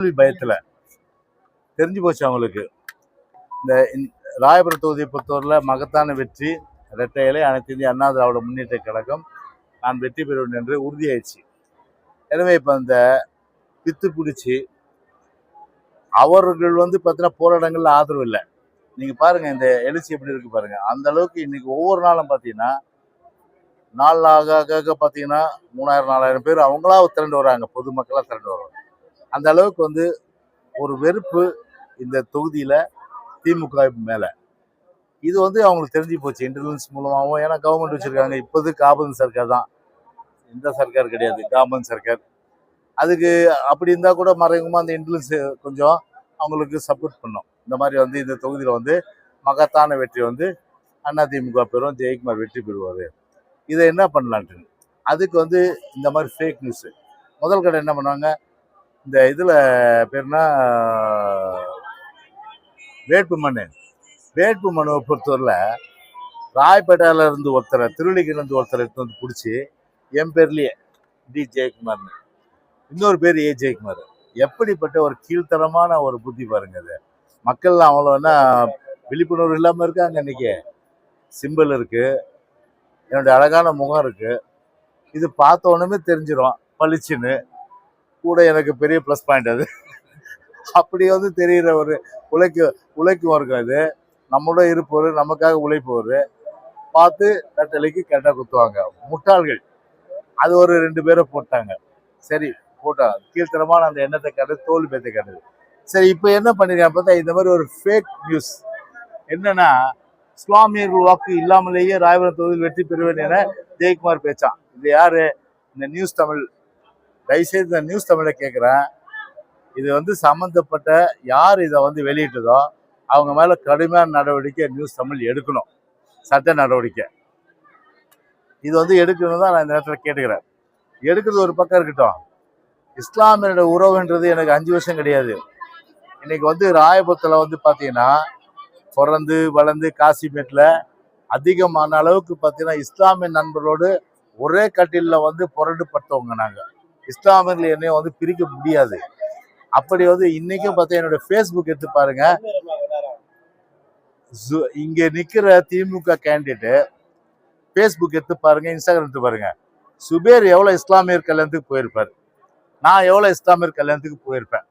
பயத்துல தெரிஞ்சு போச்சு அவங்களுக்கு. இந்த ராயபுரம் தொகுதியை பொறுத்தவரையில் மகத்தான வெற்றி, இரட்டை இலை, அனைத்து இந்திய அண்ணா திராவிட முன்னேற்ற கழகம் நான் வெற்றி பெறுவேன் என்று உறுதியாயிடுச்சு. எனவே இப்போ அந்த பித்து பிடிச்சி அவர்கள் பார்த்தீங்கன்னா போராட்டங்கள்ல ஆதரவு இல்லை. நீங்க பாருங்க இந்த எழுச்சி எப்படி இருக்கு பாருங்க. அந்த அளவுக்கு இன்னைக்கு ஒவ்வொரு நாளும் பார்த்தீங்கன்னா நாள் ஆக பார்த்தீங்கன்னா 3000-4000 பேர் அவங்களா திரண்டு வராங்க, பொதுமக்களா திரண்டு வராங்க. அந்த அளவுக்கு ஒரு வெறுப்பு இந்த தொகுதியில திமுக மேல. இது அவங்களுக்கு தெரிஞ்சு போச்சு இன்டெலிஜென்ஸ் மூலமாகவும். ஏன்னா கவர்மெண்ட் வச்சிருக்காங்க. இப்போது காபந்து சர்க்கார் தான், இந்த சர்க்கார் கிடையாது, காபந்து சர்க்கார். அதுக்கு அப்படி இருந்தா கூட மறைமுகமா அந்த இன்டெலிஜென்ஸ் கொஞ்சம் அவங்களுக்கு சப்போர்ட் பண்ணும். இந்த மாதிரி இந்த தொகுதியில மகத்தான வெற்றி அதிமுக பெறும், ஜெயக்குமார் வெற்றி பெறுவாரு. இதை என்ன பண்ணலான்ட்டு அதுக்கு இந்த மாதிரி ஃபேக் நியூஸ். முதல் கடை என்ன பண்ணுவாங்க, இந்த இதுல பேர்னா வேட்பு மனுவை பொறுத்தவரையில ராயப்பேட்டையில இருந்து ஒருத்தரை, திருவள்ளிக்கில இருந்து ஒருத்தரை எடுத்து பிடிச்சி என் பேர்லயே டி ஜெயக்குமார்னு, இன்னொரு பேர் ஏ ஜெயக்குமார். எப்படிப்பட்ட ஒரு கீழ்த்தரமான ஒரு புத்தி பாருங்க. அது மக்கள் அவ்வளோன்னா விழிப்புணர்வு இல்லாமல் இருக்காங்க. இன்னைக்கு சிம்பிள் இருக்கு, என்னுடைய அழகான முகம் இருக்கு, இது பார்த்த உடனே தெரிஞ்சிடும் பளிச்சுன்னு. கூட எனக்கு பெரிய ப்ளஸ் பாயிண்ட் அது. அப்படி தெரிகிற ஒரு உழைக்கும் இருக்கும். இது நம்மளோட இருப்பவர், நமக்காக உழைப்பவர் பார்த்து கட்டளைக்கு கரெக்டாக குத்துவாங்க முட்டாள்கள். அது ஒரு 2 பேரை போட்டாங்க. சரி போட்டாங்க, கீழ்த்தரமான அந்த எண்ணத்தை காட்டுது, தோல்வி பேத்தை காட்டுது. சரி இப்போ என்ன பண்ணிருக்காங்க பார்த்தா இந்த மாதிரி ஒரு ஃபேக் நியூஸ். என்னன்னா இஸ்லாமியர்கள் வாக்கு இல்லாமலேயே ராயபுரம் தொகுதியில் வெற்றி பெறுவேன் என ஜெயக்குமார் பேச்சான். இது யாரு? இந்த நியூஸ் தமிழ். தயவுசெய்து இந்த நியூஸ் தமிழை கேட்குறேன். இது சம்மந்தப்பட்ட யார் இதை வெளியிட்டதோ அவங்க மேல கடுமையான நடவடிக்கை நியூஸ் தமிழ் எடுக்கணும், சட்ட நடவடிக்கை. இது எடுக்கணும் தான் நான் இந்த நேரத்தில் கேட்டுக்கிறேன். எடுக்கிறது ஒரு பக்கம் இருக்கட்டும், இஸ்லாமியனோட உறவுன்றது எனக்கு 5 வருஷம் கிடையாது. இன்னைக்கு ராயபுரத்தில் பார்த்தீங்கன்னா பிறந்து வளர்ந்து காசிமேட்டில் அதிகமான அளவுக்கு பார்த்தீங்கன்னா இஸ்லாமிய நண்பர்களோடு ஒரே கட்டிலில் புரண்டு பட்டவங்க நாங்கள். இஸ்லாமியர்கள் என்னையும் பிரிக்க முடியாது. அப்படி இன்னைக்கும் பார்த்தா என்னோட ஃபேஸ்புக் எடுத்து பாருங்க, இங்கே நிற்கிற திமுக கேண்டிடேட்டு ஃபேஸ்புக் எடுத்து பாருங்க, இன்ஸ்டாகிராம் எடுத்து பாருங்க. சுபேர் எவ்வளோ இஸ்லாமியர் கல்யாணத்துக்கு போயிருப்பார், நான் எவ்வளோ இஸ்லாமியர் கல்யாணத்துக்கு போயிருப்பேன்.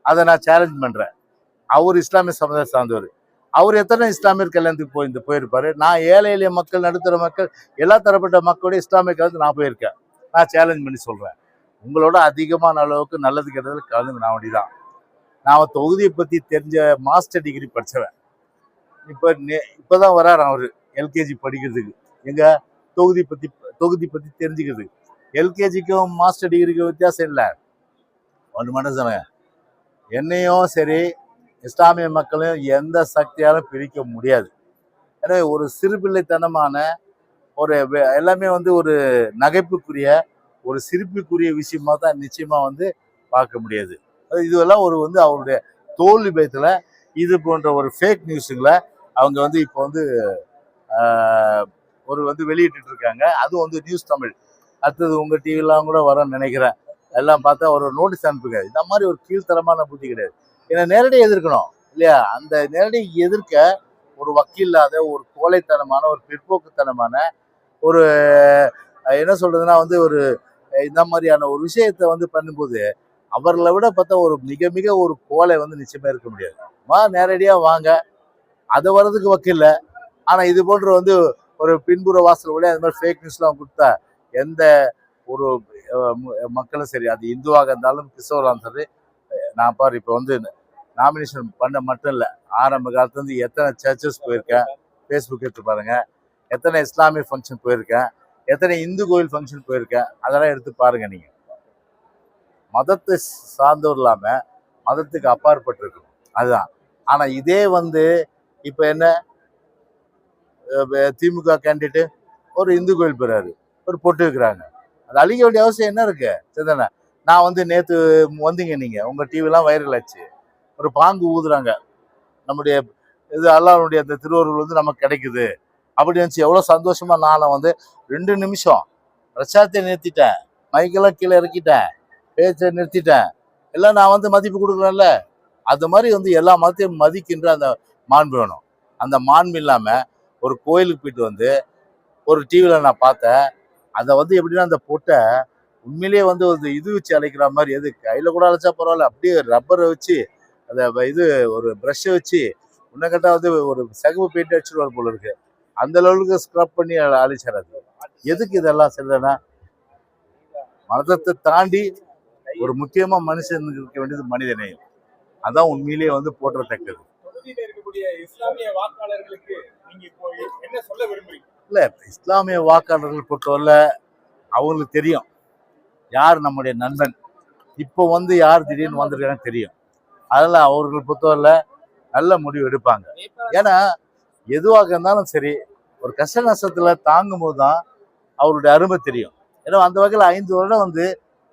அதை நான் சேலஞ்ச் பண்ணுறேன். அவர் இஸ்லாமிய சமுதாயம் சார்ந்தவர். அவர் எத்தனை இஸ்லாமியர் கல்யாணத்துக்கு போயிருப்பாரு. நான் ஏழை எளிய மக்கள், நடுத்தர மக்கள், எல்லா தரப்பட்ட மக்களோட இஸ்லாமிய கல்யாணத்துக்கு நான் போயிருக்கேன். நான் சேலஞ்ச் பண்ணி சொல்கிறேன், உங்களோட அதிகமான அளவுக்கு நல்லது கெட்டதில் கலந்து நான் வேண்டிதான். நான் தொகுதியை பற்றி தெரிஞ்ச மாஸ்டர் டிகிரி படித்தவன். இப்போதான் வராரு அவர் எல்கேஜி படிக்கிறதுக்கு. எங்க தொகுதி பற்றி தெரிஞ்சுக்கிறது. எல்கேஜிக்கும் மாஸ்டர் டிகிரிக்கும் வித்தியாசம் இல்லை, ஒன்று மட்டும் சொன்னேன். என்னையும் சரி இஸ்லாமிய மக்களையும் எந்த சக்தியாலும் பிரிக்க முடியாது. எனவே ஒரு சிறுபிள்ளைத்தனமான ஒரு எல்லாமே ஒரு நகைப்புக்குரிய ஒரு சிரிப்புக்குரிய விஷயமா தான் நிச்சயமா பார்க்க முடியாது. இதுவெல்லாம் அவருடைய தோல்வி பயத்துல இது போன்ற ஒரு ஃபேக் நியூஸுங்களை அவங்க இப்போ ஒரு வெளியிட்டு இருக்காங்க. அது நியூஸ் தமிழ். அடுத்தது உங்க டிவிலாம் கூட வரேன்னு நினைக்கிறேன். எல்லாம் பார்த்தா ஒரு நோட்டீஸ் அனுப்புங்க. இந்த மாதிரி ஒரு கீழ்த்தரமான புத்தி கிடையாது. ஏன்னா நேரடியாக எதிர்க்கணும் இல்லையா? அந்த நேரடியாக எதிர்க்க ஒரு வக்கீல் இல்லாத ஒரு கோழைத்தனமான ஒரு பிற்போக்குத்தனமான ஒரு என்ன சொல்றதுன்னா ஒரு இந்த மாதிரியான ஒரு விஷயத்தை பண்ணும்போது அவர்களை விட பார்த்தா ஒரு மிக மிக ஒரு கோலை நிச்சயமா இருக்க முடியாது. நேரடியா வாங்க, அதை வர்றதுக்கு வக்கீல்ல. ஆனா இது போன்ற ஒரு பின்புற வாசல் கூட அந்த மாதிரி ஃபேக் நியூஸ்லாம் கொடுத்தா எந்த ஒரு மக்களும் சரி, அது இந்துவாக இருந்தாலும் கிறிஸ்தவராக இருந்தாலும் சரி. நான் பாரு இப்போ நாமினேஷன் பண்ண மட்டும் இல்லை, ஆரம்ப காலத்துலேருந்து எத்தனை சர்ச்சஸ் போயிருக்கேன், ஃபேஸ்புக் எடுத்து பாருங்க. எத்தனை இஸ்லாமிய ஃபங்க்ஷன் போயிருக்கேன், எத்தனை இந்து கோயில் ஃபங்க்ஷன் போயிருக்கேன், அதெல்லாம் எடுத்து பாருங்க. நீங்க மதத்தை சார்ந்தவர் இல்லாம மதத்துக்கு அப்பாற்பட்டு இருக்கணும், அதுதான். ஆனா இதே இப்ப என்ன திமுக கேண்டிடேட் ஒரு இந்து கோயில் போறாரு, ஒரு பொட்டு வைக்கிறாங்க. அது அழிக்க வேண்டிய அவசியம் என்ன இருக்கு? சரிதானே? நான் நேத்து வந்தீங்க, நீங்க உங்க டிவிலாம் வைரல் ஆச்சு. ஒரு பாங்கு ஊதுறாங்க, நம்முடைய இது அல்லாஹ்வுடைய அந்த திருவருள் நமக்கு கிடைக்குது அப்படி நினச்சி எவ்வளோ சந்தோஷமா நானும் 2 நிமிஷம் பிரச்சாரத்தை நிறுத்திட்டேன், மைக்கெல்லாம் கீழே இறக்கிட்டேன், பேச்சை நிறுத்திட்டேன். எல்லாம் நான் வந்து மதிப்பு கொடுக்குறேன்ல. அது மாதிரி வந்து எல்லா மதத்தையும் மதிக்கின்ற அந்த மாண்பு வேணும். அந்த மாண்பு இல்லாம ஒரு கோயிலுக்கு போயிட்டு வந்து ஒரு டிவியில நான் பார்த்தேன். அதை வந்து எப்படின்னா அந்த பொட்டை உண்மையிலேயே வந்து ஒரு இது வச்சு அழைக்கிற மாதிரி, எது கையில கூட அழைச்சா பரவாயில்ல, அப்படியே ரப்பரை வச்சு அதை இது ஒரு ப்ரஷ்ஷை வச்சு இன்னும் கேட்டால் வந்து ஒரு சகப்பு பெயிண்ட் அடிச்சுட்டு போல இருக்கு. அந்த லெவலுக்கு ஸ்க்ரப் பண்ணி அழிச்சார். அது எதுக்கு இதெல்லாம் சரிதானா? மதத்தை தாண்டி ஒரு முக்கியமா மனுஷனுக்கு இருக்க வேண்டியது மனித நேயம். அதான் உண்மையிலேயே வந்து போற்றத்தக்கது. இல்ல, இஸ்லாமிய வாக்காளர்கள் பொறுத்தவரை அவங்களுக்கு தெரியும் யார் நம்முடைய நண்பன், இப்போ வந்து யார் திடீர்னு வந்திருக்காங்கன்னு தெரியும். அதனால அவர்கள் பொறுத்தவரை நல்ல முடிவு எடுப்பாங்க. ஏன்னா எதுவாக இருந்தாலும் சரி, ஒரு கஷ்ட நஷ்டத்துல தாங்கும் போது தான் அவருடைய அருமை தெரியும். ஏன்னா அந்த வகையில் 5 வருடம் வந்து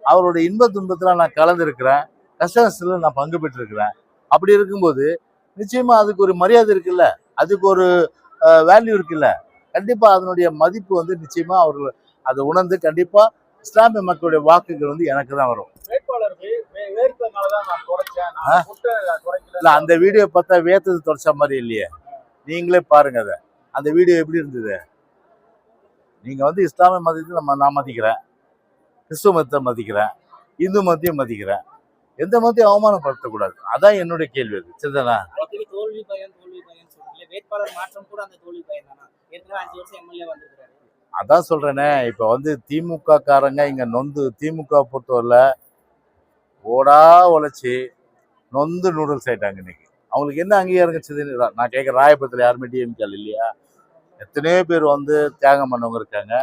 அவருடைய இன்ப துன்பத்துல நான் கலந்துருக்கிறேன், கஷ்ட நஷ்டத்துல நான் பங்கு பெற்றிருக்கிறேன். அப்படி இருக்கும்போது நிச்சயமா அதுக்கு ஒரு மரியாதை இருக்குல்ல, அதுக்கு ஒரு வேல்யூ இருக்குல்ல. கண்டிப்பா அதனுடைய மதிப்பு வந்து நிச்சயமா அவர்கள் அதை உணர்ந்து கண்டிப்பா இஸ்லாமிய மக்களுடைய வாக்குகள் வந்து எனக்கு தான் வரும். இல்ல, அந்த வீடியோ பார்த்தா வேத்தது தொடச்ச மாதிரி இல்லையே, நீங்களே பாருங்க. அதை அந்த வீடியோ எப்படி இருந்தது? நீங்க வந்து இஸ்லாமிய மதத்தை நான் மதிக்கிறேன், கிறிஸ்துவ மதத்தை மதிக்கிறேன், இந்து மதத்தையும் மதிக்கிறேன். எந்த மதத்தையும் அவமானப்படுத்தக்கூடாது. அதான் என்னுடைய கேள்வி. அது சரிதானா? தோல்வி பயம் வேட்பாளர் மாற்றம் கூட அந்த தோல்வி பயம் தானா? ஏற்கனவே 5 வருஷம் எம்எல்ஏ வந்திருக்காரு. அதான் சொல்றேனே, இப்ப வந்து திமுக காரங்க இங்க நொந்து, திமுக பொறுத்தவரை ஓடா உழைச்சி நொந்து நூடுல்ஸ் ஆயிட்டாங்க. இன்னைக்கு அவங்களுக்கு என்ன அங்கீகாரம் கிடைச்சதுன்னு நான் கேட்குறேன். ராயபுரத்தில் யாருமே டிஎம்கே இல்லையா? எத்தனையோ பேர் வந்து தியாகம் பண்ணவங்க இருக்காங்க,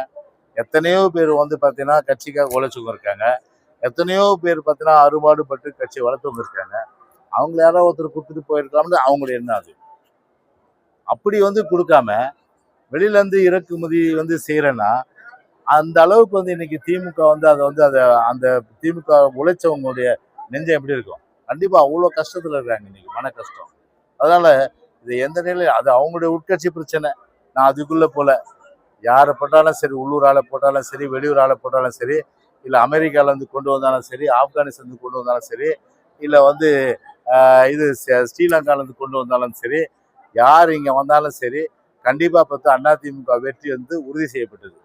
எத்தனையோ பேர் வந்து பார்த்தீங்கன்னா கட்சிக்காக உழைச்சவங்க இருக்காங்க, எத்தனையோ பேர் பார்த்தீங்கன்னா அறுபாடுபட்டு கட்சி வளர்த்தவங்க இருக்காங்க. அவங்கள யாராவது ஒருத்தர் கொடுத்துட்டு போயிருக்கலாம்னு அவங்களுடைய எண்ணம். அது அப்படி வந்து கொடுக்காம வெளியில இருந்து இறக்குமதி வந்து செய்யறேன்னா அந்த அளவுக்கு வந்து இன்னைக்கு திமுக வந்து அதை அந்த திமுக உழைச்சவங்களுடைய நெஞ்சம் எப்படி இருக்கும்? கண்டிப்பா அவ்வளோ கஷ்டத்துல இருக்காங்க இன்னைக்கு, மன கஷ்டம். அதனால இது எந்த நிலையில அது அவங்களுடைய உட்கட்சி பிரச்சனை. நான் அதுக்குள்ள போல, யாரை போட்டாலும் சரி, உள்ளூர் ஆளை போட்டாலும் சரி, வெளியூர் ஆளை போட்டாலும் சரி, இல்லை அமெரிக்கால இருந்து கொண்டு வந்தாலும் சரி, ஆப்கானிஸ்தான் இருந்து கொண்டு வந்தாலும் சரி, இல்லை வந்து இது ஸ்ரீலங்கால இருந்து கொண்டு வந்தாலும் சரி, யார் இங்க வந்தாலும் சரி, கண்டிப்பா பார்த்து அதிமுக வெற்றி வந்து உறுதி செய்யப்பட்டது.